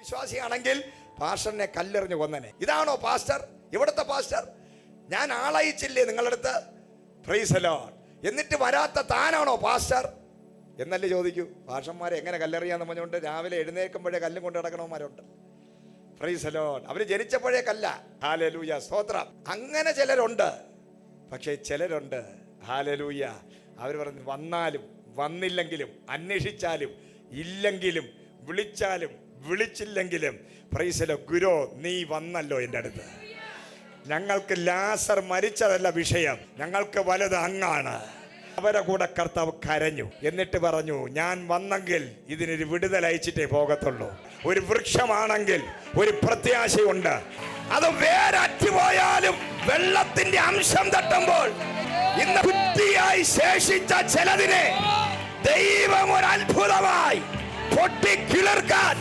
വിശ്വാസിയാണെങ്കിൽ പാസ്റ്ററിനെ കല്ലെറിഞ്ഞ് കൊന്നനെ. ഇതാണോ പാസ്റ്റർ? ഇവിടുത്തെ പാസ്റ്റർ? ഞാൻ ആളയച്ചില്ലേ നിങ്ങളുടെ അടുത്ത്? Praise the Lord. എന്നിട്ട് വരാത്ത താനാണോ പാസ്റ്റർ എന്നല്ലേ ചോദിക്കൂ. പാസ്റ്റർമാരെ എങ്ങനെ കല്ലെറിയാന്ന് പറഞ്ഞുകൊണ്ട് രാവിലെ എഴുന്നേൽക്കുമ്പോഴേ കല്ലും കൊണ്ട് നടക്കണവന്മാരുണ്ട്. Praise the Lord. അവര് ജനിച്ചപ്പോഴേ കല്ല. ഹല്ലേലൂയ, സ്തോത്രം. അങ്ങനെ ചിലരുണ്ട്. പക്ഷേ ചിലരുണ്ട്, ഹല്ലേലൂയ, അവർ പറഞ്ഞു വന്നാലും വന്നില്ലെങ്കിലും, അന്വേഷിച്ചാലും ഇല്ലെങ്കിലും, വിളിച്ചാലും വിളിച്ചില്ലെങ്കിലും, പ്രൈസ് ദി ലോർഡ്, ഗുരു നീ വന്നല്ലോ എൻ്റെ അടുത്ത്. ഞങ്ങൾക്ക് ലാസർ മരിച്ചതല്ല വിഷയം, ഞങ്ങൾക്ക് വലുത് അങ്ങാണ്. അവരെ കൂടെ കർത്താവ് കരഞ്ഞു. എന്നിട്ട് പറഞ്ഞു, ഞാൻ വന്നെങ്കിൽ ഇതിനൊരു വിടുതൽ അയച്ചിട്ടേ പോകത്തുള്ളൂ. ഒരു വൃക്ഷമാണെങ്കിൽ ഒരു പ്രത്യാശയുണ്ട്. അത് വേരറ്റുപോയാലും വെള്ളത്തിന്റെ അംശം തട്ടുമ്പോൾ ഇന്ന് കുറ്റിയായി ശേഷിച്ച ചിലതിനെ ദൈവം ഒരു അത്ഭുതമായി പൊട്ടിക്കിളിർക്കാൻ